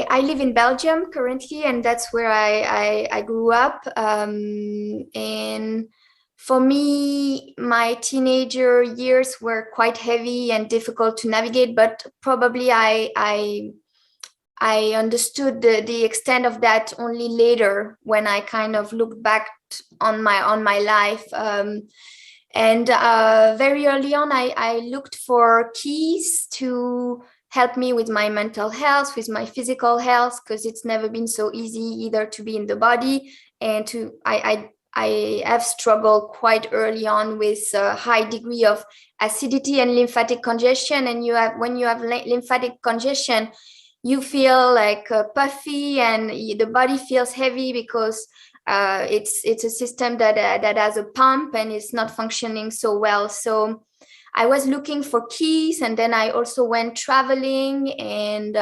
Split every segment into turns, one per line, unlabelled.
I live in Belgium currently, and that's where I grew up. And for me, my teenager years were quite heavy and difficult to navigate, but probably I understood the extent of that only later when I kind of looked back on my life. And very early on, I looked for keys to help me with my mental health, with my physical health, because it's never been so easy either to be in the body and to I have struggled quite early on with a high degree of acidity and lymphatic congestion. And when you have lymphatic congestion, you feel like puffy, and the body feels heavy because it's a system that has a pump and it's not functioning so well. So I was looking for keys, and then I also went traveling. And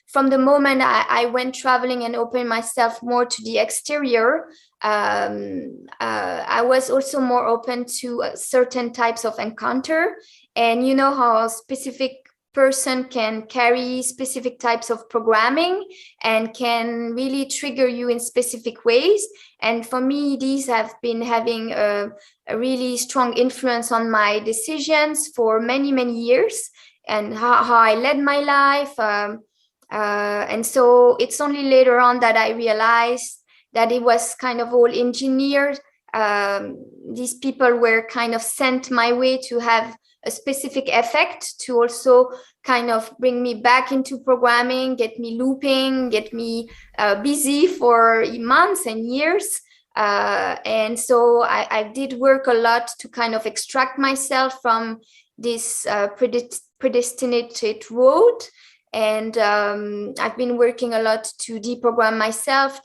from the moment I went traveling and opened myself more to the exterior, I was also more open to certain types of encounter. And you know how specific person can carry specific types of programming and can really trigger you in specific ways. And for me, these have been having a really strong influence on my decisions for many, many years, and how I led my life. And so it's only later on that I realized that it was kind of all engineered. These people were kind of sent my way to have a specific effect, to also kind of bring me back into programming, get me looping, get me busy for months and years. And so I did work a lot to kind of extract myself from this predestinated road. And I've been working a lot to deprogram myself,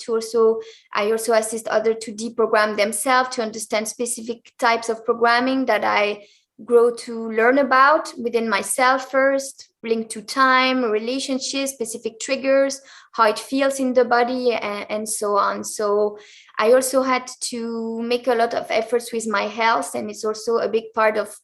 I also assist others to deprogram themselves, to understand specific types of programming that I grow to learn about within myself first, linked to time, relationships, specific triggers, how it feels in the body, and so on. So I also had to make a lot of efforts with my health, and it's also a big part of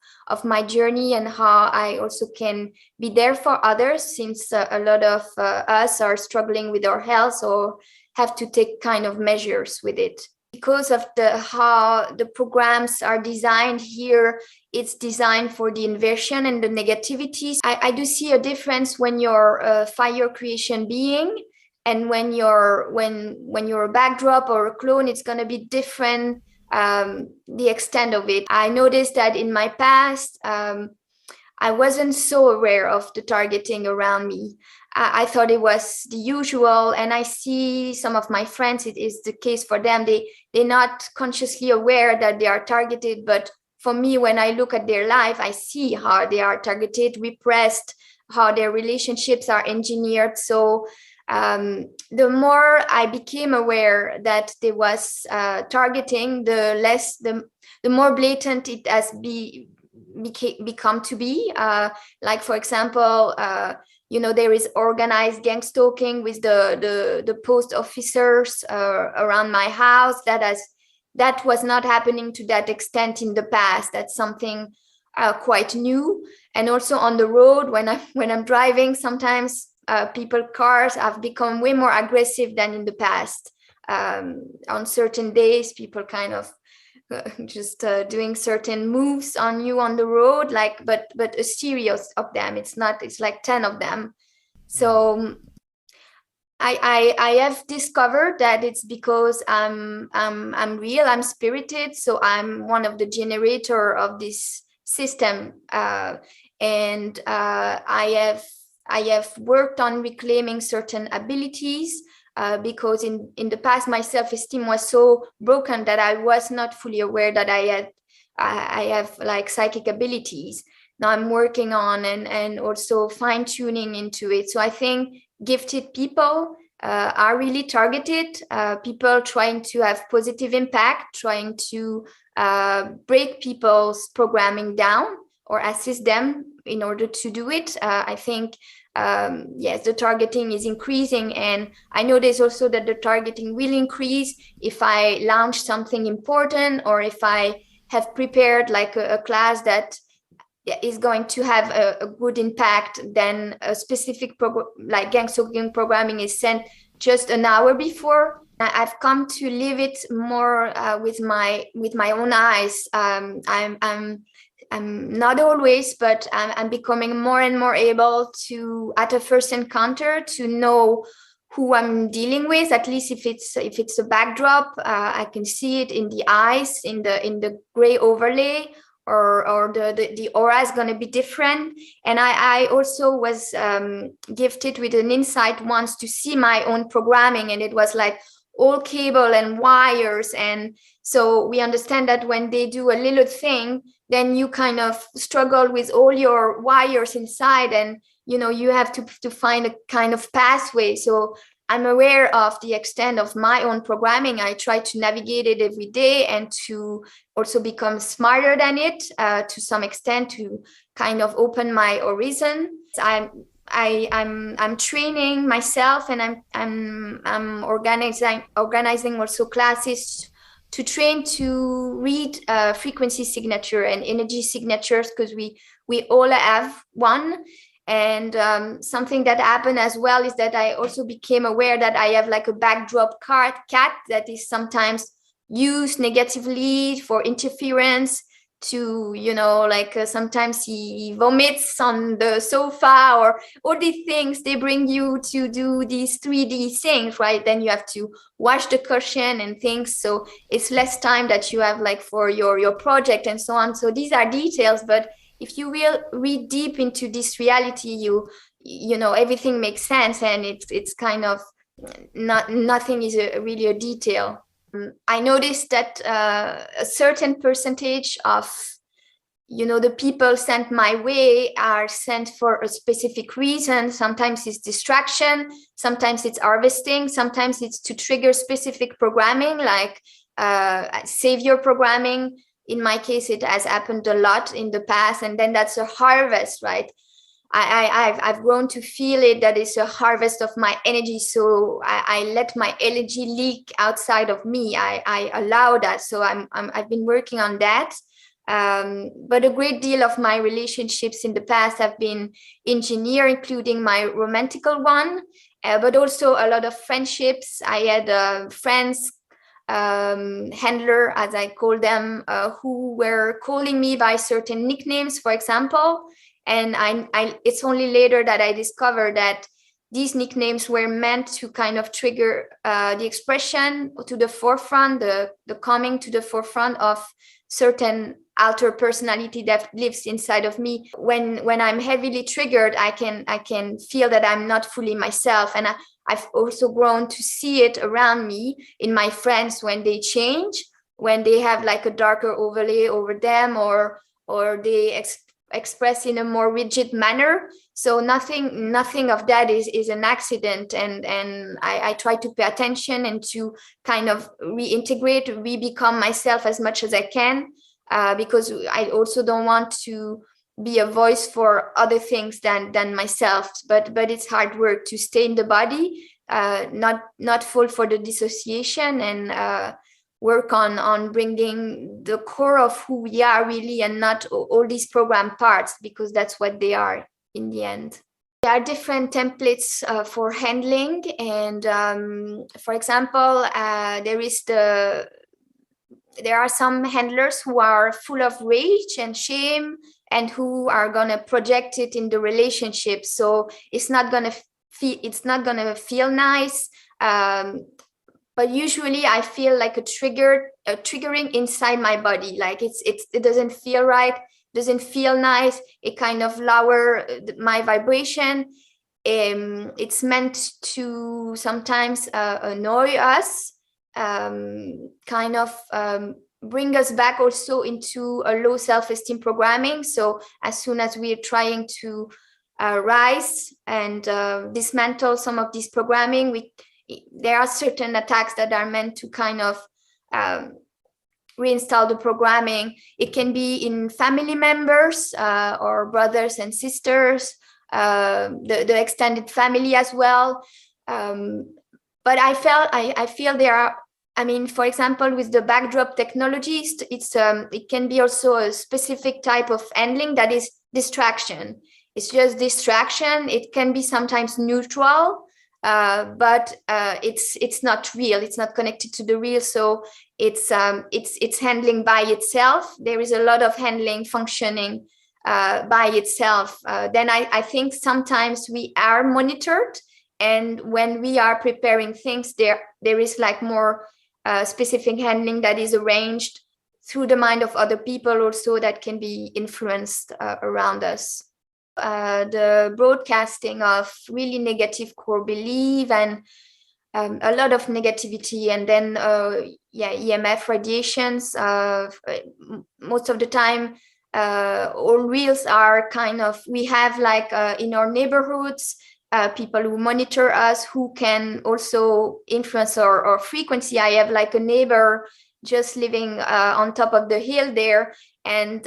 my journey, and how I also can be there for others, since a lot of us are struggling with our health or have to take kind of measures with it. Because of how the programs are designed here, it's designed for the inversion and the negativities. I do see a difference when you're a fire creation being, and when you're a backdrop or a clone, it's going to be different, the extent of it. I noticed that in my past, I wasn't so aware of the targeting around me. I thought it was the usual, and I see some of my friends, it is the case for them. They're not consciously aware that they are targeted, but for me, when I look at their life, I see how they are targeted, repressed, how their relationships are engineered. So the more I became aware that there was targeting, the more blatant it has become to be. Like, for example, there is organized gangstalking with the post officers around my house. That was not happening to that extent in the past. That's something quite new. And also on the road, when I'm driving, sometimes cars have become way more aggressive than in the past. On certain days, people kind of just doing certain moves on you on the road, but a series of them. It's like 10 of them. So I have discovered that it's because I'm real, I'm spirited, so I'm one of the generator of this system, and I have worked on reclaiming certain abilities. Because in the past, my self-esteem was so broken that I was not fully aware that I have like psychic abilities. Now I'm working on and also fine-tuning into it. So I think gifted people are really targeted. People trying to have positive impact, trying to break people's programming down or assist them in order to do it. I think yes, the targeting is increasing, and I notice also that the targeting will increase if I launch something important, or if I have prepared like a class that is going to have a good impact than a specific like gangstalking programming is sent just an hour before. I've come to live it more with my own eyes. I'm not always, but I'm becoming more and more able to, at a first encounter, to know who I'm dealing with. At least if it's a backdrop, I can see it in the eyes, in the gray overlay, or the aura is going to be different. And I also was gifted with an insight once to see my own programming, and it was like all cable and wires. And so we understand that when they do a little thing, then you kind of struggle with all your wires inside, and you have to find a kind of pathway. So I'm aware of the extent of my own programming. I try to navigate it every day and to also become smarter than it to some extent, to kind of open my horizon. I'm training myself, and I'm organizing also classes to train to read frequency signature and energy signatures, because we all have one. And something that happened as well is that I also became aware that I have like a backdrop cat that is sometimes used negatively for interference, to sometimes he vomits on the sofa, or all these things. They bring you to do these 3D things, right? Then you have to wash the cushion and things, so it's less time that you have like for your project and so on. So these are details, but if you will read deep into this reality, you know everything makes sense, and it's kind of nothing is really a detail. I noticed that a certain percentage of the people sent my way are sent for a specific reason. Sometimes it's distraction, sometimes it's harvesting, sometimes it's to trigger specific programming, like savior programming. In my case, it has happened a lot in the past, and then that's a harvest, right? I've grown to feel it, that it's a harvest of my energy. So I let my energy leak outside of me. I allow that. So I've been working on that. But a great deal of my relationships in the past have been engineer, including my romantical one, but also a lot of friendships. I had friends, handler, as I call them, who were calling me by certain nicknames, for example. And it's only later that I discovered that these nicknames were meant to kind of trigger the expression to the forefront, the coming to the forefront of certain alter personality that lives inside of me. When I'm heavily triggered, I can feel that I'm not fully myself. And I've also grown to see it around me in my friends when they change, when they have like a darker overlay over them, or they express in a more rigid manner. So nothing of that is an accident. And I try to pay attention and to kind of reintegrate, re-become myself as much as I can, because I also don't want to be a voice for other things than myself. But it's hard work to stay in the body, not fall for the dissociation, and work on bringing the core of who we are really, and not all these program parts, because that's what they are in the end. There are different templates for handling, and for example, there are some handlers who are full of rage and shame, and who are gonna project it in the relationship. So it's not gonna feel nice. But usually I feel like a triggering inside my body. Like it doesn't feel right, doesn't feel nice. It kind of lower my vibration. It's meant to sometimes annoy us, kind of bring us back also into a low self-esteem programming. So as soon as we are trying to rise and dismantle some of this programming, there are certain attacks that are meant to kind of reinstall the programming. It can be in family members or brothers and sisters, the extended family as well. But I feel there are, I mean, for example, with the backdrop technologies, it can be also a specific type of handling that is distraction. It's just distraction. It can be sometimes neutral, but it's not real. It's not connected to the real. So it's handling by itself. There is a lot of handling functioning by itself. Then I think sometimes we are monitored, and when we are preparing things, there is like more specific handling that is arranged through the mind of other people also, that can be influenced around us. The broadcasting of really negative core belief and a lot of negativity, and then EMF radiations. Most of the time, all reels are kind of, we have like in our neighborhoods, people who monitor us, who can also influence our frequency. I have like a neighbor just living on top of the hill there, and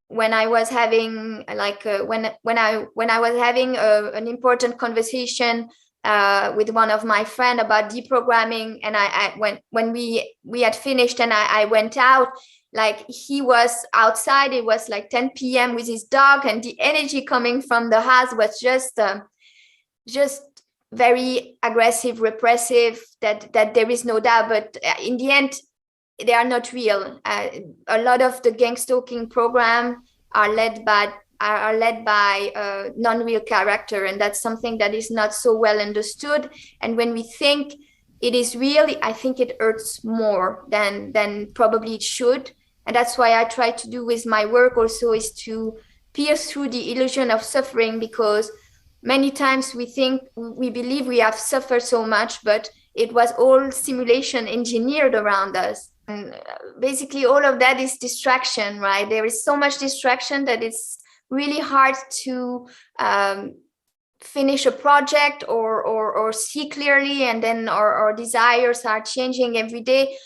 when I was having like when I was having an important conversation with one of my friends about deprogramming, and when we had finished and I went out, like he was outside, it was like 10 p.m. with his dog, and the energy coming from the house was just very aggressive, repressive, that there is no doubt. But in the end, they are not real. A lot of the gangstalking program are led by non-real character, and that's something that is not so well understood. And when we think it is real, I think it hurts more than probably it should. And that's why I try to do with my work also, is to pierce through the illusion of suffering, because many times we believe we have suffered so much, but it was all simulation engineered around us. And basically all of that is distraction, right? There is so much distraction that it's really hard to finish a project or see clearly, and then our desires are changing every day.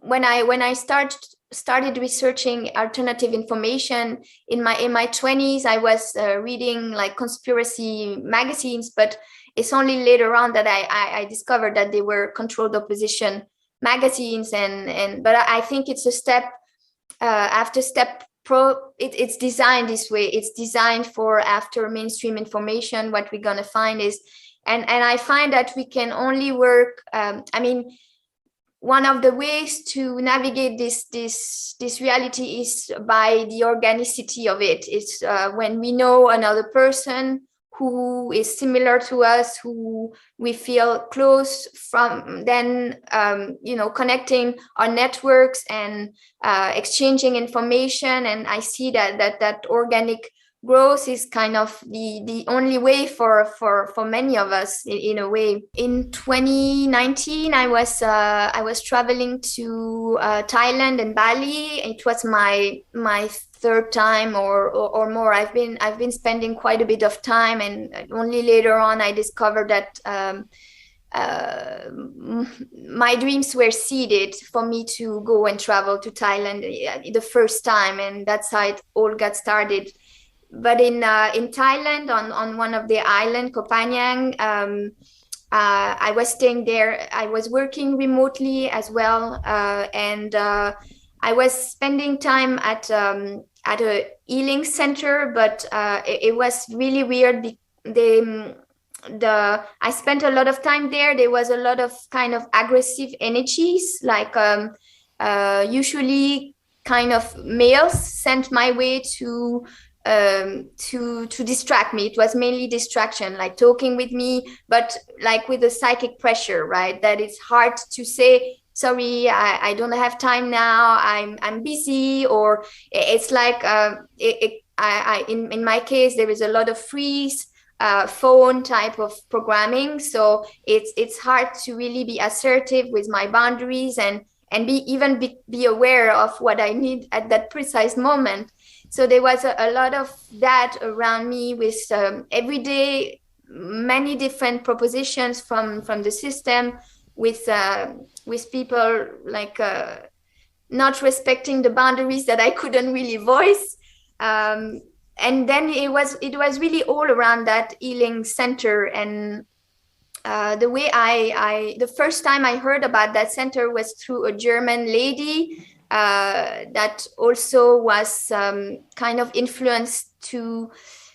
When I started researching alternative information in my 20s, I was reading like conspiracy magazines, but it's only later on that I discovered that they were controlled opposition magazines, but I think it's a step after step. It's designed this way. It's designed for after mainstream information. What we're gonna find is, and I find that we can only work. One of the ways to navigate this reality is by the organicity of it. It's when we know another person who is similar to us, who we feel close from, then connecting our networks and exchanging information. And I see that organic growth is kind of the only way for many of us, in a way. In 2019, I was traveling to Thailand and Bali. It was my third time or more. I've been spending quite a bit of time, and only later on I discovered that my dreams were seeded for me to go and travel to Thailand the first time, and that's how it all got started. But in Thailand, on one of the island, Koh Phangan, I was staying there. I was working remotely as well, and I was spending time at a healing center. But it was really weird. I spent a lot of time there. There was a lot of kind of aggressive energies, like usually kind of males sent my way to distract me. It was mainly distraction, like talking with me, but like with a psychic pressure, right? That it's hard to say, sorry, I don't have time now, I'm busy. Or it's like in my case, there is a lot of freeze phone type of programming. So it's hard to really be assertive with my boundaries and be aware of what I need at that precise moment. So there was a lot of that around me, with every day many different propositions from the system, with people like not respecting the boundaries that I couldn't really voice. And then it was really all around that healing center. And the way the first time I heard about that center was through a German lady that also was kind of influenced to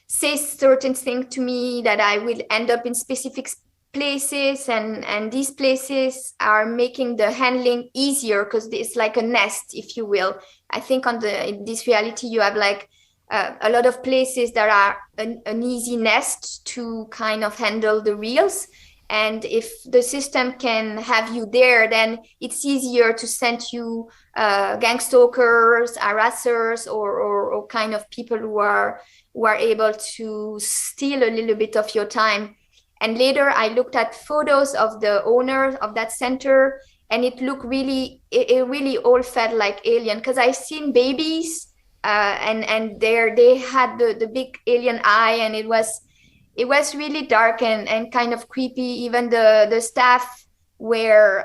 say certain things to me, that I will end up in specific places, and these places are making the handling easier because it's like a nest, if you will. I think in this reality you have like a lot of places that are an easy nest to kind of handle the reels. And if the system can have you there, then it's easier to send you gangstalkers, harassers, or kind of people who are able to steal a little bit of your time. And later I looked at photos of the owner of that center, and it looked really, it really all felt like alien, because I seen babies and they had the big alien eye, and it was really dark and kind of creepy. Even the staff were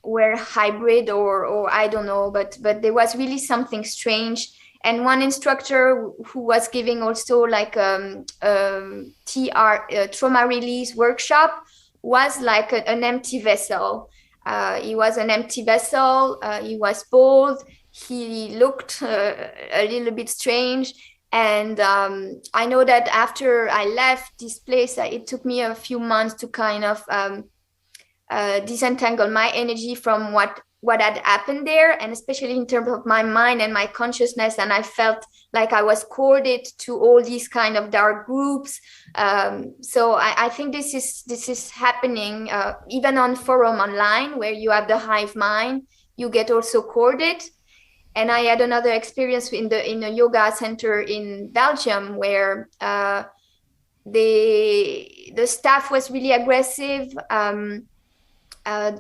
hybrid, or I don't know, but there was really something strange. And one instructor who was giving also like trauma release workshop was like an empty vessel. He was an empty vessel. He was bald. He looked a little bit strange. And I know that after I left this place, it took me a few months to kind of disentangle my energy from what had happened there, and especially in terms of my mind and my consciousness. And I felt like I was corded to all these kind of dark groups. So I think this is happening even on forum online, where you have the hive mind, you get also corded. And I had another experience in a yoga center in Belgium, where the staff was really aggressive.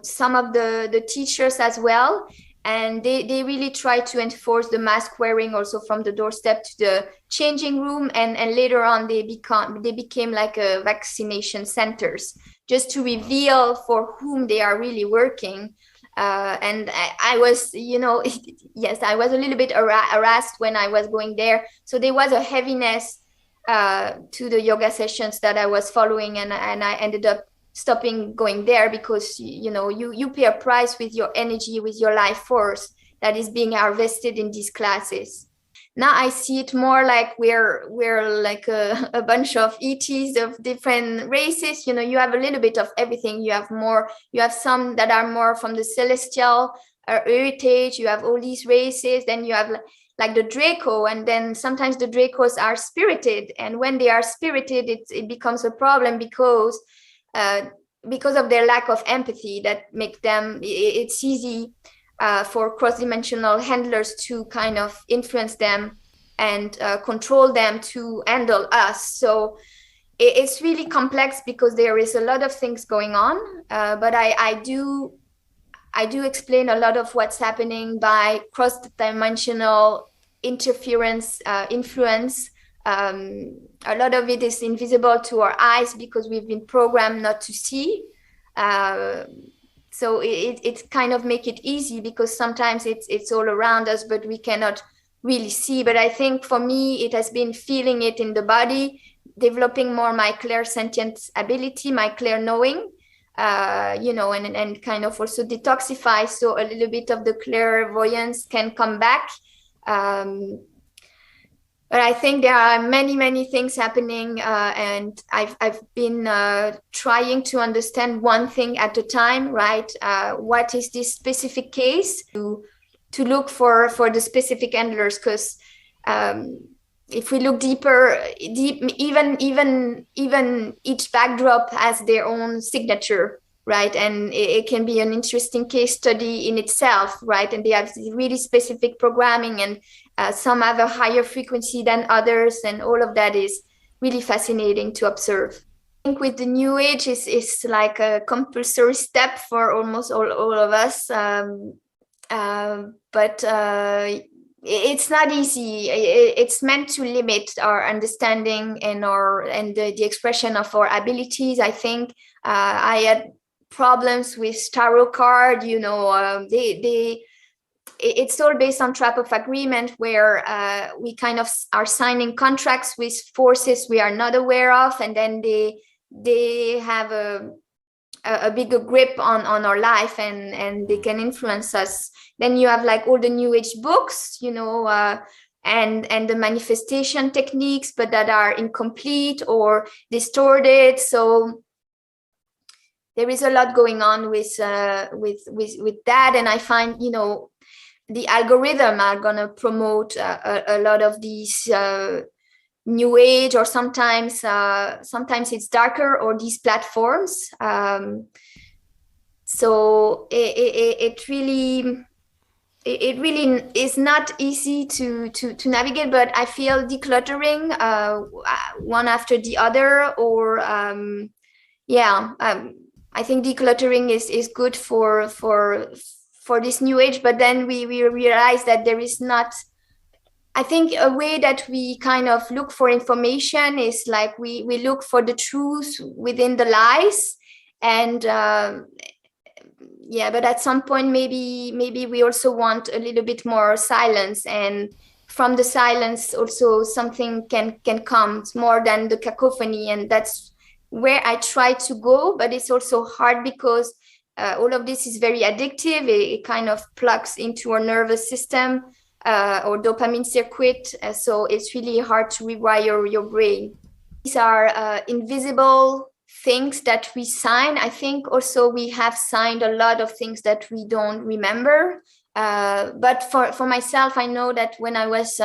Some of the teachers as well, and they really tried to enforce the mask wearing also from the doorstep to the changing room, and later on they became like a vaccination centers, just to reveal for whom they are really working. And I was, yes, I was a little bit harassed when I was going there. So there was a heaviness to the yoga sessions that I was following, and I ended up stopping going there, because you pay a price with your energy, with your life force that is being harvested in these classes. Now I see it more like we're like a bunch of ETs of different races. You have a little bit of everything. You have some that are more from the celestial heritage. You have all these races. Then you have like the Draco, and then sometimes the Dracos are spirited. And when they are spirited, it becomes a problem, because of their lack of empathy, that make them, it's easy for cross-dimensional handlers to kind of influence them and control them to handle us. So it's really complex, because there is a lot of things going on, but I do explain a lot of what's happening by cross-dimensional interference, influence. A lot of it is invisible to our eyes because we've been programmed not to see. So it kind of make it easy, because sometimes it's all around us, but we cannot really see. But I think for me, it has been feeling it in the body, developing more my clairsentient ability, my clear knowing, and kind of also detoxify, so a little bit of the clairvoyance can come back. But I think there are many things happening, and I've been trying to understand one thing at a time, right? What is this specific case, to look for the specific handlers, because if we look deep, even each backdrop has their own signature, right? And it can be an interesting case study in itself, right? And they have really specific programming, and some have a higher frequency than others, and all of that is really fascinating to observe. I think with the new age, is like a compulsory step for almost all of us, but it's not easy. It's meant to limit our understanding and the expression of our abilities. I think I had problems with tarot card. It's all based on trap of agreement, where we kind of are signing contracts with forces we are not aware of, and then they have a a bigger grip on our life, and they can influence us. Then you have like all the new age books, and the manifestation techniques, but that are incomplete or distorted. So there is a lot going on with that, and I find the algorithm are gonna promote a lot of these new age, or sometimes it's darker, or these platforms. So it really is not easy to navigate, but I feel decluttering one after the other, or I think decluttering is good for this new age. But then we realize that there is not, I think, a way that we kind of look for information is like we look for the truth within the lies. And but at some point maybe we also want a little bit more silence, and from the silence also something can come. It's more than the cacophony, and that's where I try to go. But it's also hard because all of this is very addictive. It kind of plugs into our nervous system, or dopamine circuit. So it's really hard to rewire your brain. These are invisible things that we sign. I think also we have signed a lot of things that we don't remember. But for myself, I know that when I was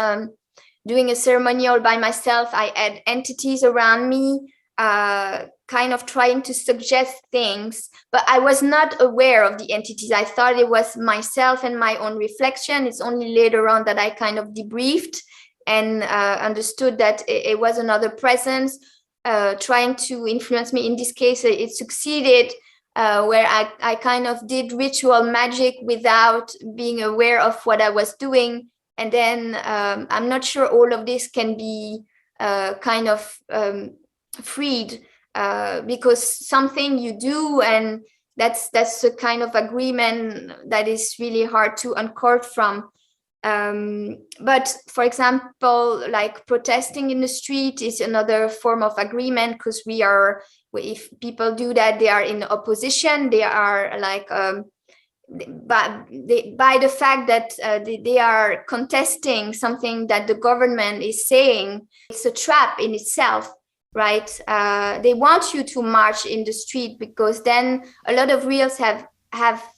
doing a ceremonial by myself, I had entities around me, kind of trying to suggest things, but I was not aware of the entities. I thought it was myself and my own reflection. It's only later on that I kind of debriefed and understood that it was another presence trying to influence me. In this case, it succeeded, where I kind of did ritual magic without being aware of what I was doing. And then I'm not sure all of this can be kind of freed, because something you do, and that's a kind of agreement that is really hard to uncork from. But for example, like protesting in the street is another form of agreement, because if people do that, they are in opposition. They are like by the fact that they are contesting something that the government is saying. It's a trap in itself, right? They want you to march in the street, because then a lot of reels have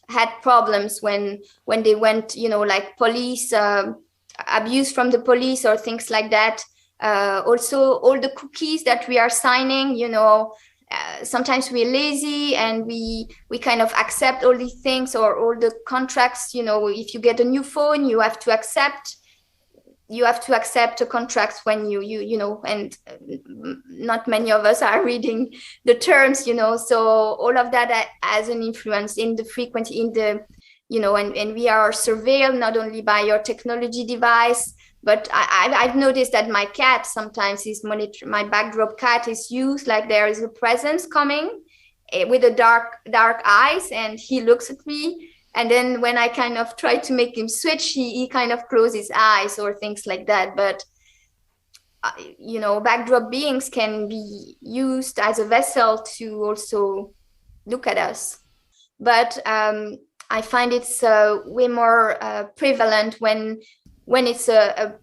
had problems when they went, like police abuse from the police or things like that. Also, all the cookies that we are signing, sometimes we're lazy and we kind of accept all these things, or all the contracts. If you get a new phone, you have to accept a contract when and not many of us are reading the terms, so all of that has an influence in the frequency, in the and we are surveilled not only by your technology device, but I've noticed that my cat sometimes is monitored. My backdrop cat is used, like there is a presence coming with a dark eyes, and he looks at me. And then when I kind of try to make him switch, he kind of closes his eyes or things like that. But, backdrop beings can be used as a vessel to also look at us. But I find it's way more prevalent when it's a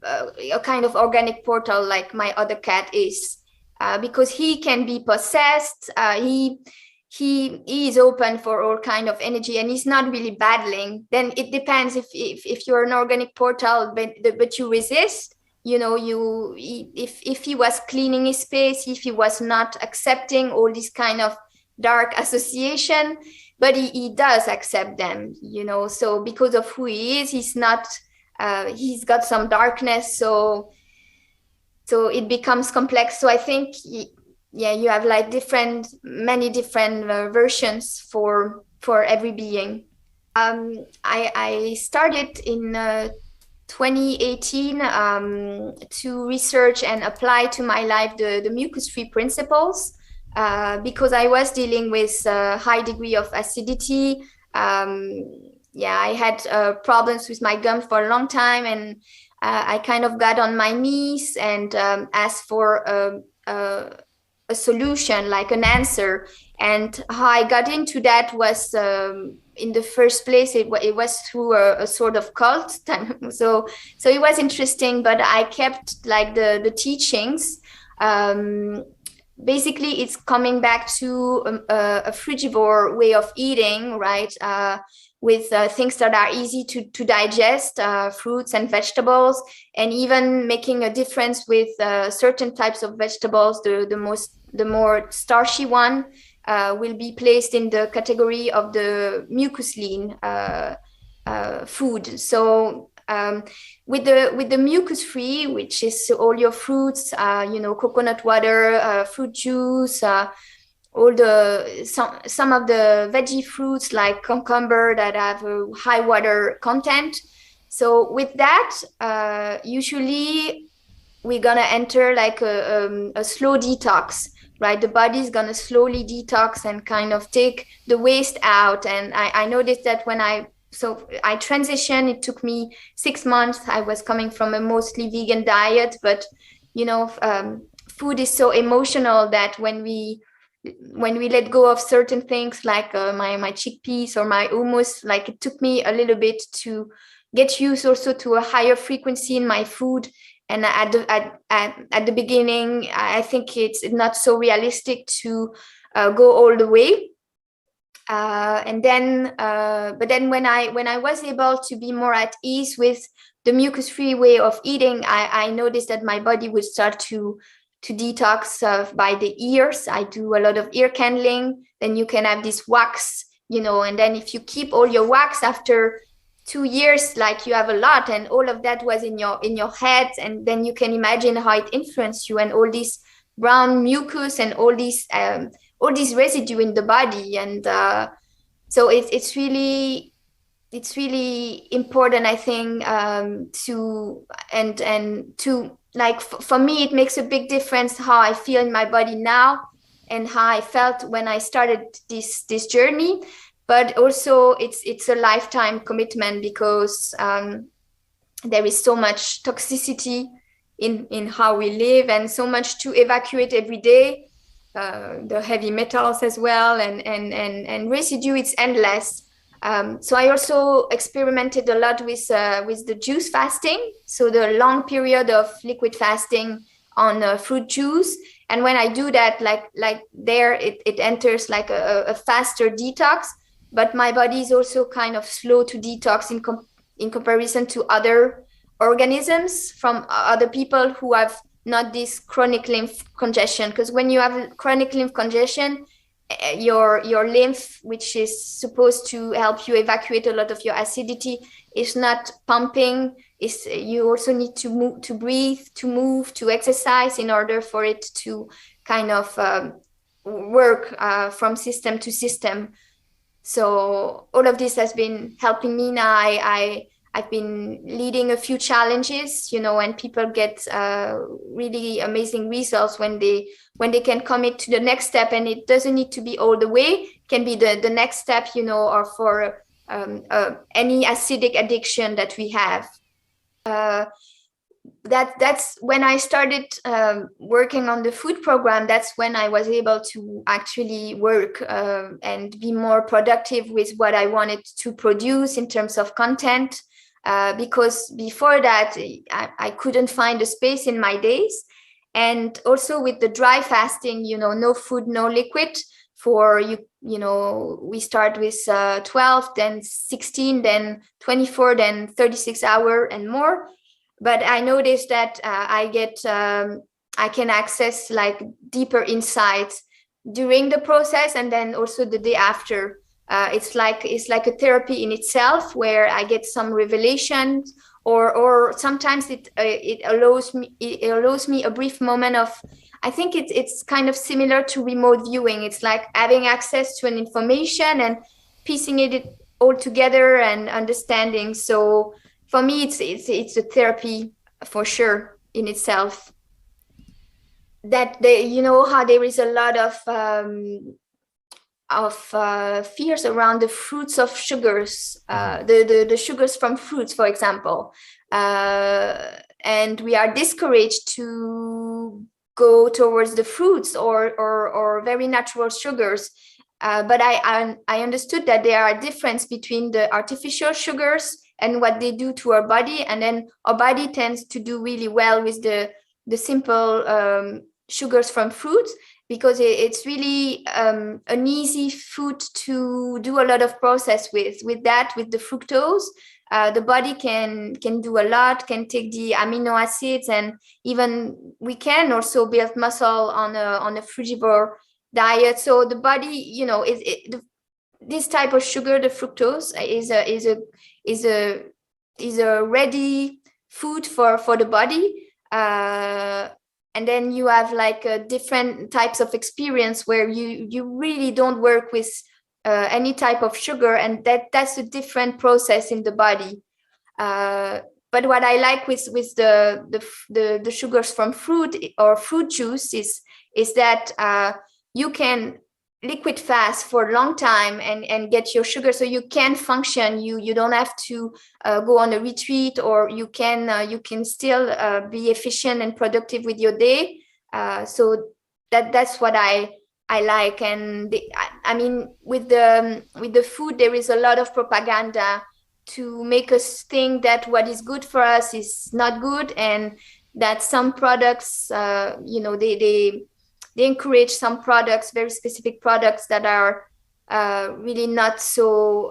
kind of organic portal, like my other cat is, because he can be possessed. He is open for all kind of energy, and he's not really battling. Then it depends if you're an organic portal, but you resist. If he was cleaning his space, if he was not accepting all this kind of dark association, but he does accept them. So because of who he is, he's not. He's got some darkness, so it becomes complex. So I think. You have like many different versions for every being. I started in 2018 to research and apply to my life the mucus-free principles, because I was dealing with a high degree of acidity. I had problems with my gum for a long time, and I kind of got on my knees and asked for a a solution, like an answer. And how I got into that was, in the first place, it was through a sort of cult. So it was interesting, but I kept like the teachings. Basically, it's coming back to a frugivore way of eating, right? With things that are easy to digest, fruits and vegetables, and even making a difference with certain types of vegetables. The more starchy one will be placed in the category of the mucus-lean food. So with the mucus free, which is all your fruits, coconut water, fruit juice, all some of the veggie fruits like cucumber that have a high water content. So with that, usually we're gonna enter like a slow detox, right? The body's gonna slowly detox and kind of take the waste out. And I noticed that when I transitioned, it took me 6 months. I was coming from a mostly vegan diet, but food is so emotional that when we let go of certain things like my chickpeas or my hummus, like it took me a little bit to get used also to a higher frequency in my food. And at the beginning, I think it's not so realistic to go all the way. But then when I was able to be more at ease with the mucus-free way of eating, I noticed that my body would start to detox by the ears. I do a lot of ear candling. Then you can have this wax, and then if you keep all your wax after 2 years, like you have a lot, and all of that was in your head, and then you can imagine how it influenced you, and all this brown mucus and all this residue in the body. And so it's really important, I think, to like, for me, it makes a big difference how I feel in my body now and how I felt when I started this journey. But also it's a lifetime commitment, because there is so much toxicity in how we live, and so much to evacuate every day, the heavy metals as well, and residue. It's endless. So I also experimented a lot with the juice fasting, so the long period of liquid fasting on fruit juice. And when I do that, like there, it enters like a faster detox, but my body is also kind of slow to detox in comparison to other organisms from other people who have not this chronic lymph congestion. Because when you have chronic lymph congestion, your lymph, which is supposed to help you evacuate a lot of your acidity, is not pumping. You also need to move, to breathe, to move, to exercise in order for it to kind of work from system to system. So all of this has been helping me. Now I've been leading a few challenges, and people get really amazing results when they can commit to the next step. And it doesn't need to be all the way. It can be the next step, or for any acidic addiction that we have. That's when I started working on the food program. That's when I was able to actually work and be more productive with what I wanted to produce in terms of content. Because before that, I couldn't find a space in my days. And also with the dry fasting, no food, no liquid we start with 12, then 16, then 24, then 36 hours and more. But I noticed that I can access like deeper insights during the process, and then also the day after. It's like a therapy in itself, where I get some revelations, or sometimes it allows me a brief moment of, I think it's kind of similar to remote viewing. It's like having access to an information and piecing it all together and understanding. So for me, it's a therapy for sure in itself. That how there is a lot of fears around the fruits of sugars, the sugars from fruits, for example, and we are discouraged to go towards the fruits or very natural sugars. But I understood that there are difference between the artificial sugars and what they do to our body, and then our body tends to do really well with the simple sugars from fruits, because it's really an easy food to do a lot of process with the fructose. The body can do a lot, can take the amino acids, and even we can also build muscle on a frugivore diet. So the body, this type of sugar, the fructose, is a ready food for the body. And then you have like different types of experience where you really don't work with any type of sugar, and that's a different process in the body. But what I like with the sugars from fruit or fruit juice is that you can liquid fast for a long time and get your sugar, so you can function. You don't have to go on a retreat, or you can still be efficient and productive with your day. So that's what I like. And I mean, with the food, there is a lot of propaganda to make us think that what is good for us is not good, and that some products, they encourage some products, very specific products that are really not so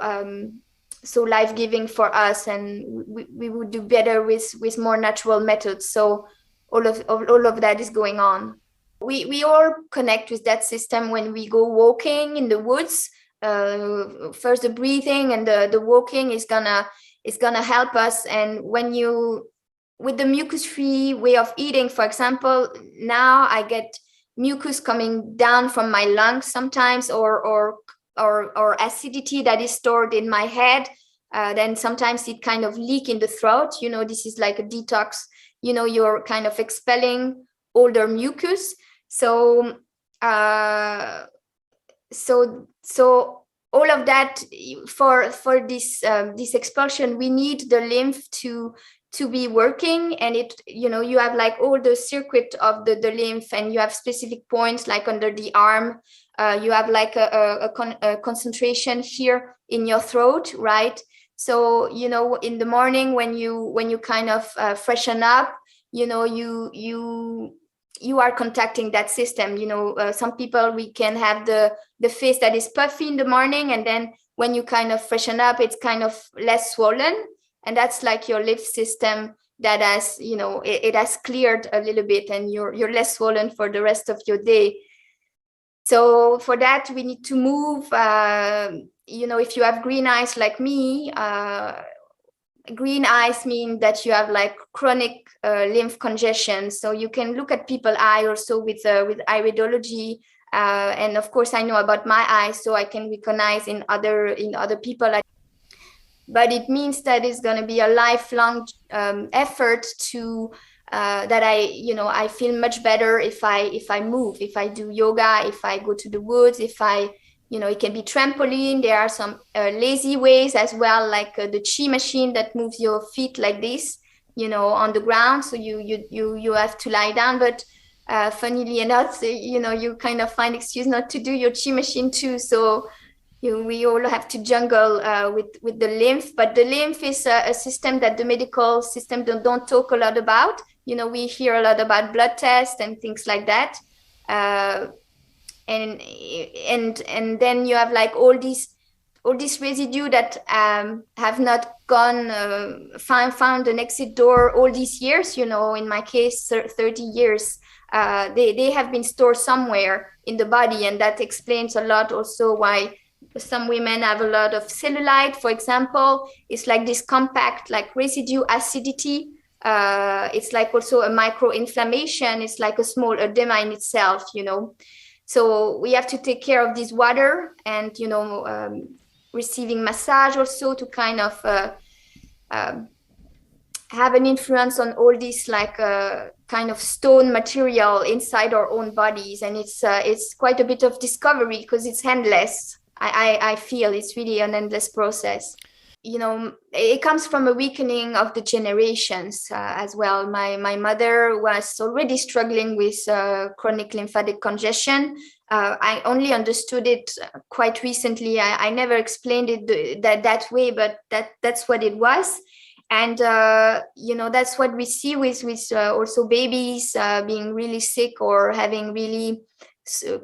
life-giving for us, and we would do better with more natural methods. So all of that is going on. We all connect with that system when we go walking in the woods. First, the breathing and the walking is gonna help us. And when with the mucus-free way of eating, for example, now I get mucus coming down from my lungs sometimes, or acidity that is stored in my head. Then sometimes it kind of leak in the throat. This is like a detox. You're kind of expelling older mucus. So all of that for this expulsion, we need the lymph to be working, and you have like all the circuit of the lymph, and you have specific points like under the arm. You have like a concentration here in your throat, right? So in the morning when you kind of freshen up, you are contacting that system. Some people, we can have the face that is puffy in the morning, and then when you kind of freshen up, it's kind of less swollen. And that's like your lymph system that has, it has cleared a little bit, and you're less swollen for the rest of your day. So for that, we need to move. If you have green eyes like me, green eyes mean that you have like chronic lymph congestion. So you can look at people's eye also with iridology. And of course, I know about my eyes, so I can recognize in other people. But it means that it's going to be a lifelong effort to that I feel much better if I move, if I do yoga, if I go to the woods, if it can be trampoline. There are some lazy ways as well, like the chi machine that moves your feet like this, on the ground. So you have to lie down, but funnily enough, you kind of find excuse not to do your chi machine too. So we all have to jungle with the lymph, but the lymph is a system that the medical system don't talk a lot about. We hear a lot about blood tests and things like that, and then you have like all these residue that have not gone found an exit door all these years. In my case, 30 years. They have been stored somewhere in the body, and that explains a lot also why some women have a lot of cellulite, for example. It's like this compact, like residue acidity. It's like also a micro-inflammation. It's like a small edema in itself, So we have to take care of this water, and, receiving massage also to kind of have an influence on all this like kind of stone material inside our own bodies. And it's quite a bit of discovery, because it's endless. I feel it's really an endless process. it comes from a weakening of the generations as well. My mother was already struggling with chronic lymphatic congestion. I only understood it quite recently. I never explained it that way, but that's what it was. And that's what we see with also babies being really sick or having really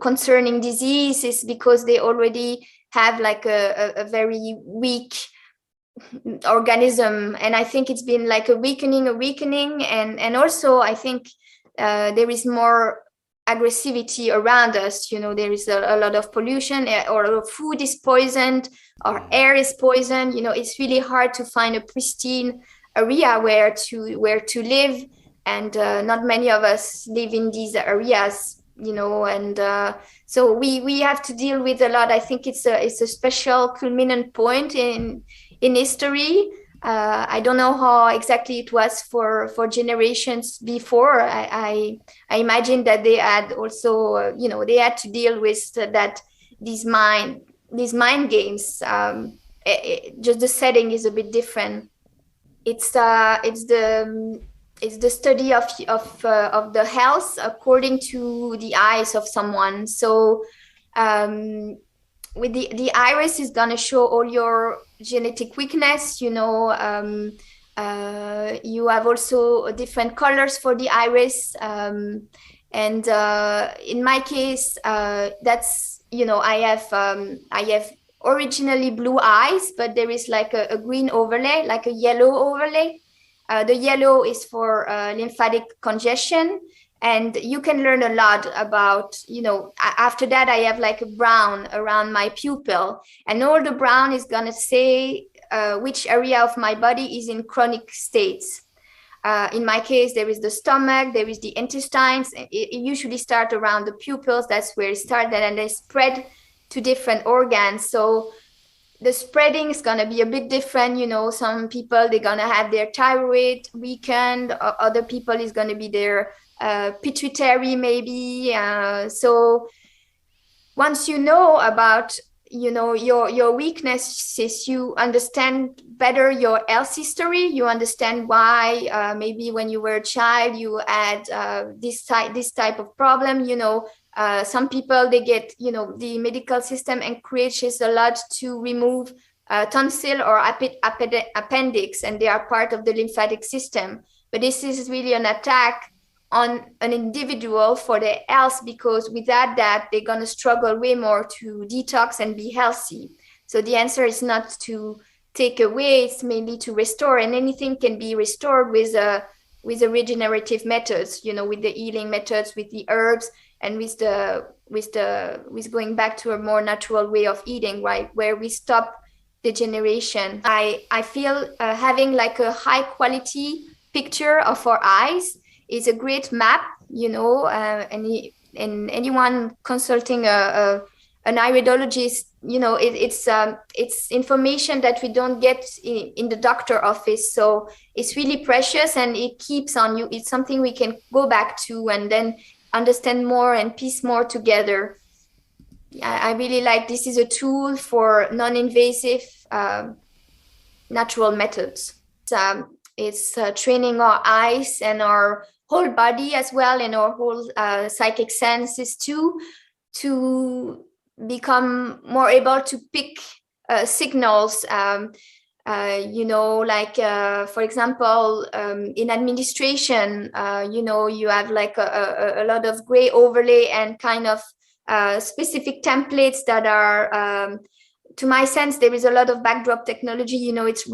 concerning diseases, because they already have like a very weak organism. And I think it's been like a weakening, and also I think there is more aggressivity around us. There is a lot of pollution, or food is poisoned, or air is poisoned. It's really hard to find a pristine area where to live, and not many of us live in these areas, and so we have to deal with a lot. I think it's a special culminant point in history. I don't know how exactly it was for generations before. I imagine that they had also, they had to deal with that, these mind games. Just the setting is a bit different. It's the study of the health according to the eyes of someone. So with the iris is going to show all your genetic weakness. You have also different colors for the iris, and in my case, that's I have originally blue eyes, but there is like a green overlay, like a yellow overlay. The yellow is for lymphatic congestion. And you can learn a lot about, after that, I have like a brown around my pupil. And all the brown is going to say which area of my body is in chronic states. In my case, there is the stomach, there is the intestines. It usually starts around the pupils. That's where it started. And they spread to different organs. So the spreading is going to be a bit different. Some people, they're going to have their thyroid weakened. Other people is going to be their pituitary maybe. So once you know about your weaknesses, you understand better your health history. You understand why maybe when you were a child you had this type of problem. Some people, they get the medical system encourages a lot to remove tonsil or appendix, and they are part of the lymphatic system. But this is really an attack on an individual for their health, because without that, they're going to struggle way more to detox and be healthy. So the answer is not to take away, it's mainly to restore, and anything can be restored with the regenerative methods, with the healing methods, with the herbs, and with going back to a more natural way of eating, right, where we stop degeneration. I feel having like a high quality picture of our eyes is a great map. And anyone consulting an iridologist, it's information that we don't get in the doctor office. So it's really precious, and it keeps on you. It's something we can go back to and then understand more and piece more together. I really like this is a tool for non-invasive natural methods. It's training our eyes and our whole body as well, and our whole psychic senses too, to become more able to pick signals. For example, in administration, you have like a lot of gray overlay and kind of specific templates that are, to my sense, there is a lot of backdrop technology. It's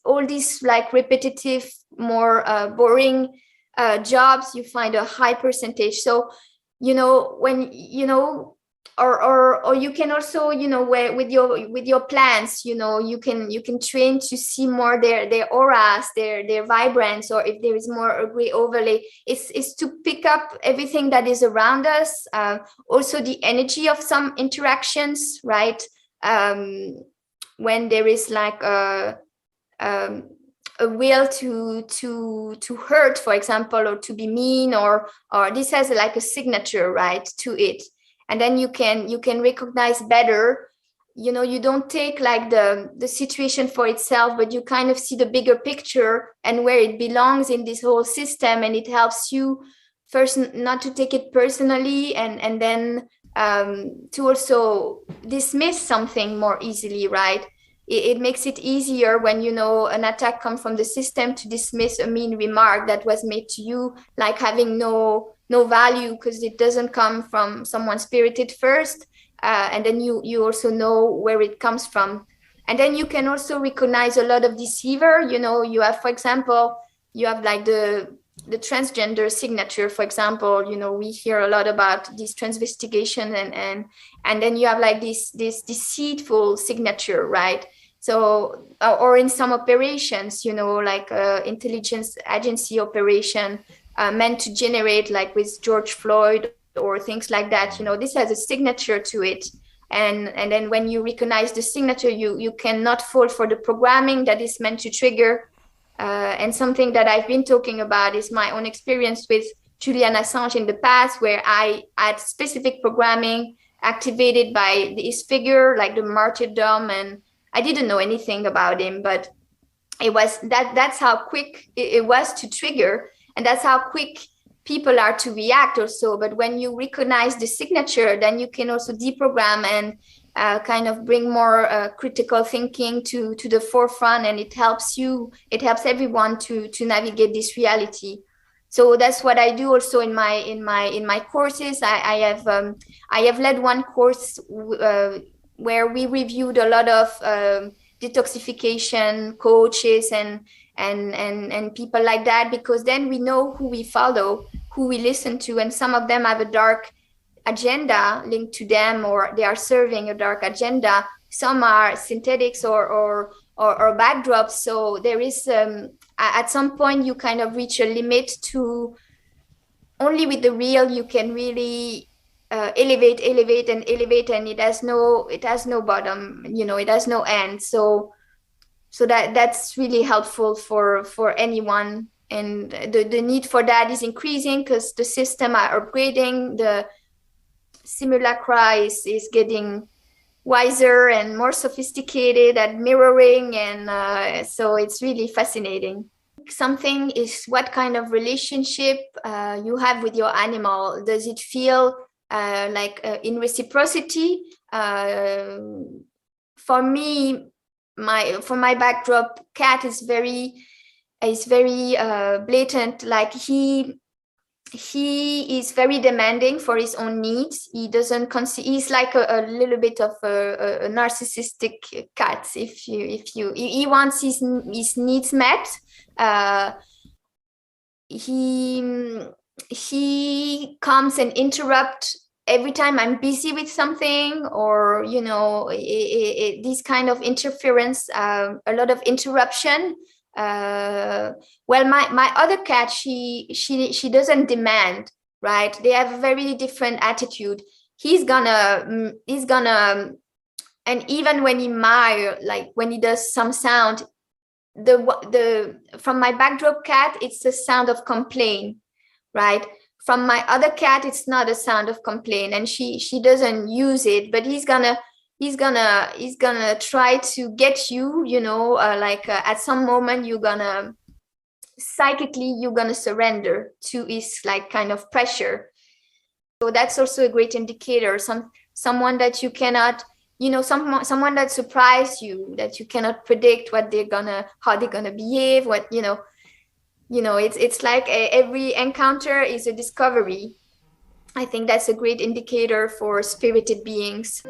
all these like repetitive, more boring jobs. You find a high percentage. So, when or you can also, where with your plants, you can train to see more their auras, their vibrance, or if there is more a gray overlay, it's to pick up everything that is around us. Also the energy of some interactions, right? When there is like a will to hurt, for example, or to be mean, or this has like a signature, right, to it. And then you can recognize better you don't take like the situation for itself, but you kind of see the bigger picture and where it belongs in this whole system, and it helps you first not to take it personally, and then to also dismiss something more easily, right? It makes it easier when an attack comes from the system to dismiss a mean remark that was made to you, like having no value because it doesn't come from someone spirited first. And then you also know where it comes from, and then you can also recognize a lot of deceiver. You have, for example, you have like the transgender signature, for example. We hear a lot about this transvestigation, and then you have like this deceitful signature, right? So or in some operations, like intelligence agency operation meant to generate, like with George Floyd or things like that. This has a signature to it, and then when you recognize the signature, you cannot fall for the programming that is meant to trigger. And something that I've been talking about is my own experience with Julian Assange in the past, where I had specific programming activated by his figure, like the martyrdom, and I didn't know anything about him, but it was that's how quick it was to trigger, and that's how quick people are to react also. But when you recognize the signature, then you can also deprogram and kind of bring more critical thinking to the forefront, and it helps everyone to navigate this reality. So that's what I do also in my courses. I have led one course where we reviewed a lot of detoxification coaches and people like that, because then we know who we follow, who we listen to, and some of them have a dark agenda linked to them, or they are serving a dark agenda. Some are synthetics or backdrops. So there is at some point you kind of reach a limit to only with the real you can really elevate, and it has no bottom, it has no end. So that's really helpful for anyone, and the need for that is increasing because the system are upgrading, the simulacra is getting wiser and more sophisticated at mirroring, and so it's really fascinating. Something is what kind of relationship you have with your animal. Does it feel like in reciprocity? For me, for my backdrop cat is very blatant. Like he is very demanding for his own needs. He doesn't he's like a little bit of a narcissistic cat. He wants his needs met. He comes and interrupt every time I'm busy with something, or this kind of interference, a lot of interruption. Well, my other cat, she doesn't demand, right? They have a very different attitude. He's gonna and even when he meow, like when he does some sound, the from my backdrop cat, it's the sound of complaint, right? From my other cat, it's not a sound of complaint, and she doesn't use it, but he's gonna try to get you, at some moment you're gonna surrender to his like kind of pressure. So that's also a great indicator. Someone that you cannot, someone that surprised you, that you cannot predict how they're gonna behave, it's like every encounter is a discovery. I think that's a great indicator for spirited beings.